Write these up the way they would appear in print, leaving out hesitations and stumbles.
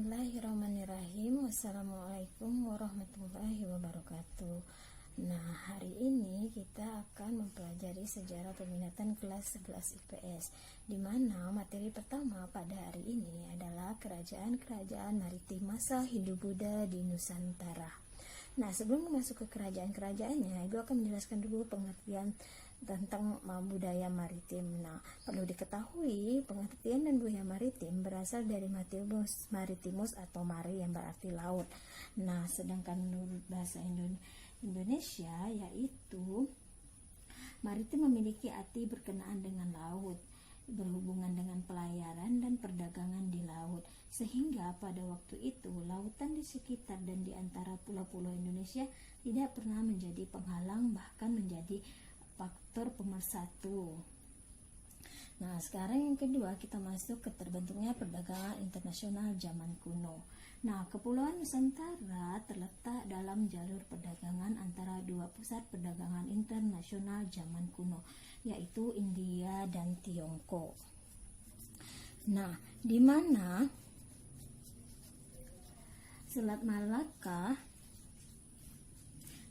Bismillahirrahmanirrahim. Wassalamualaikum warahmatullahi wabarakatuh. Nah, hari ini kita akan mempelajari sejarah peminatan kelas 11 IPS, di mana materi pertama pada hari ini adalah kerajaan-kerajaan maritim masa Hindu-Buddha di Nusantara. Nah, sebelum masuk ke kerajaan-kerajaannya, Ibu akan menjelaskan dulu pengertian tentang budaya maritim. Nah, perlu diketahui pengertian dan budaya maritim berasal dari maritimus atau mari yang berarti laut. Nah, sedangkan menurut bahasa Indonesia yaitu maritim memiliki arti berkenaan dengan laut, berhubungan dengan pelayaran dan perdagangan di laut, sehingga pada waktu itu lautan di sekitar dan di antara pulau-pulau Indonesia tidak pernah menjadi penghalang, bahkan menjadi faktor pemersatu. Nah, sekarang yang kedua kita masuk ke terbentuknya perdagangan internasional zaman kuno. Nah, Kepulauan Nusantara terletak dalam jalur perdagangan antara dua pusat perdagangan internasional zaman kuno, yaitu India dan Tiongkok. Nah, di mana Selat Malaka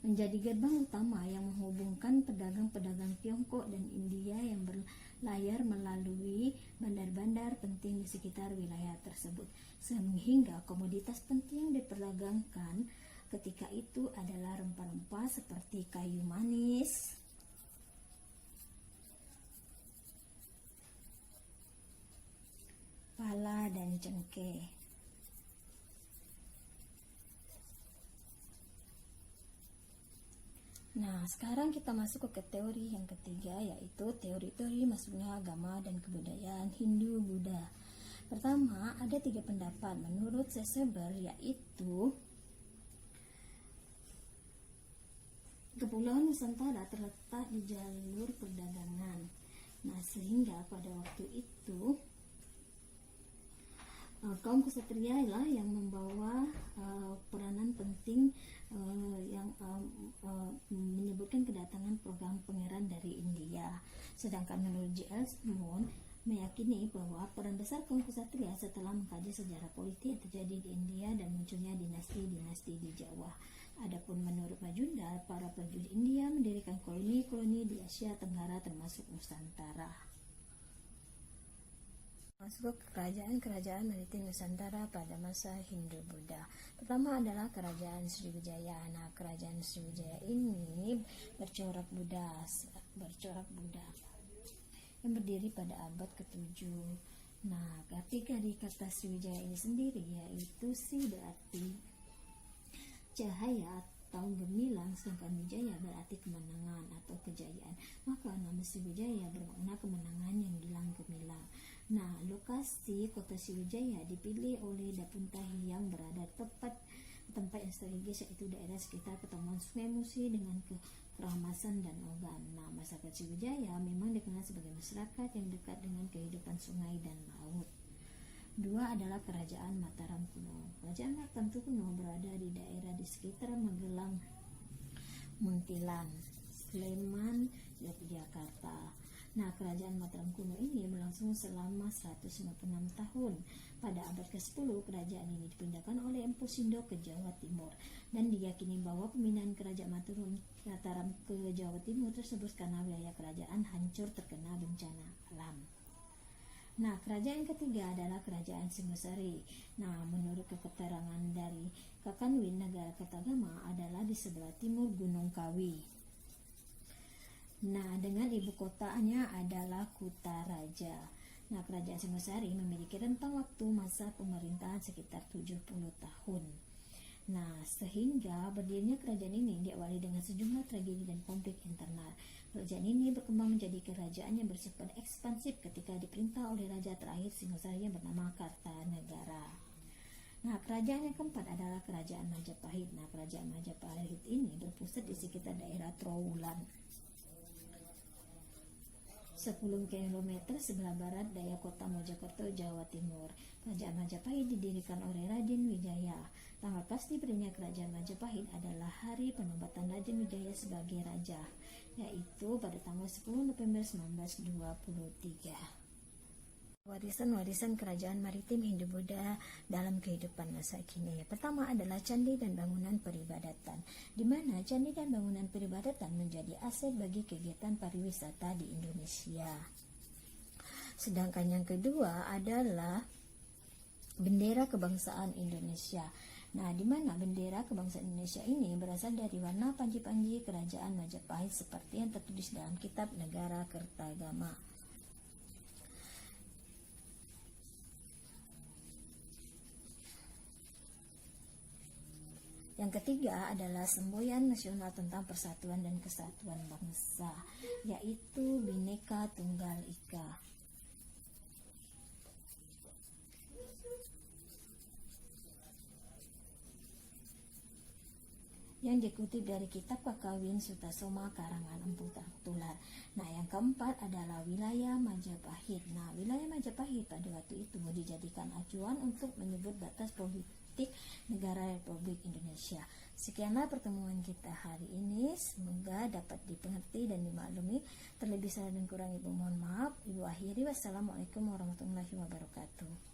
menjadi gerbang utama yang menghubungkan pedagang-pedagang Tiongkok dan India yang berlayar melalui bandar-bandar penting di sekitar wilayah tersebut, sehingga komoditas penting yang diperdagangkan ketika itu adalah rempah-rempah seperti kayu manis, pala, dan cengkeh. Nah, sekarang kita masuk ke teori yang ketiga, yaitu teori-teori masuknya agama dan kebudayaan Hindu-Buddha. Pertama, ada 3 pendapat menurut Seseber, yaitu Kepulauan Nusantara terletak di jalur perdagangan. Nah, sehingga pada waktu itu kaum ksatria lah yang membawa peranan penting yang menyebutkan kedatangan program pangeran dari India. Sedangkan menurut J.L. Moon meyakini bahwa peran besar kaum ksatria setelah mengkaji sejarah politik yang terjadi di India dan munculnya dinasti-dinasti di Jawa. Adapun menurut Majunda, para prajurit India mendirikan koloni-koloni di Asia Tenggara termasuk Nusantara. Masuk ke kerajaan-kerajaan maritim Nusantara pada masa Hindu-Buddha. Pertama adalah Kerajaan Sriwijaya. Nah, Kerajaan Sriwijaya ini bercorak Buddha yang berdiri pada abad ke-7. Nah, arti dari kata Sriwijaya ini sendiri yaitu Si berarti cahaya atau gemilang, sedangkan Wijaya berarti kemenangan atau kejayaan. Maka nama Sriwijaya bermakna kemenangan yang gilang gemilang. Nah, lokasi kota Sriwijaya dipilih oleh Dapuntahi yang berada tepat tempat yang strategis, yaitu daerah sekitar pertemuan Sungai Musi dengan Keramasan dan Ogan. Nah, masyarakat Sriwijaya memang dikenal sebagai masyarakat yang dekat dengan kehidupan sungai dan laut. 2 adalah Kerajaan Mataram kuno. Kerajaan Mataram kuno berada di daerah di sekitar Magelang, Muntilan, Sleman, Yogyakarta. Nah, Kerajaan Mataram kuno ini berlangsung selama 156 tahun. Pada abad ke-10, kerajaan ini dipindahkan oleh Empu Sindo ke Jawa Timur, dan diyakini bahwa pemindahan Kerajaan Mataram ke Jawa Timur tersebut karena wilayah kerajaan hancur terkena bencana alam. Nah, kerajaan ketiga adalah Kerajaan Singosari. Nah, menurut keterangan dari Kakanwin, negara Kertagama adalah di sebelah timur Gunung Kawi. Nah, dengan ibu kotanya adalah Kutaraja. Nah, Kerajaan Singosari memiliki rentang waktu masa pemerintahan sekitar 70 tahun. Nah, sehingga berdirinya kerajaan ini diawali dengan sejumlah tragedi dan konflik internal. Kerajaan ini berkembang menjadi kerajaan yang bersifat ekspansif ketika diperintah oleh raja terakhir Singosari yang bernama Kartanegara. Nah, kerajaan yang keempat adalah Kerajaan Majapahit. Nah, Kerajaan Majapahit ini berpusat di sekitar daerah Trowulan, 10 km sebelah barat daya kota Mojokerto, Jawa Timur. Kerajaan Majapahit didirikan oleh Raden Wijaya. Tanggal pasti berdirinya Kerajaan Majapahit adalah hari penobatan Raden Wijaya sebagai raja, yaitu pada tanggal 10 November 1923. Warisan-warisan kerajaan maritim Hindu-Buddha dalam kehidupan masa kini. Pertama adalah candi dan bangunan peribadatan, di mana candi dan bangunan peribadatan menjadi aset bagi kegiatan pariwisata di Indonesia. Sedangkan yang kedua adalah bendera kebangsaan Indonesia. Nah, di mana bendera kebangsaan Indonesia ini berasal dari warna panji-panji kerajaan Majapahit seperti yang tertulis dalam kitab Negara Kertagama. Yang ketiga adalah semboyan nasional tentang persatuan dan kesatuan bangsa, yaitu Bhinneka Tunggal Ika. Yang dikutip dari kitab Kakawin Sutasoma karangan Empu Tular. Nah, yang keempat adalah wilayah Majapahit. Nah, wilayah Majapahit pada waktu itu dijadikan acuan untuk menyebut batas politik negara Republik Indonesia. Sekianlah pertemuan kita hari ini, semoga dapat dipengerti dan dimaklumi. Terlebih salah dan kurang ibu mohon maaf. Ibu akhiri, wassalamualaikum warahmatullahi wabarakatuh.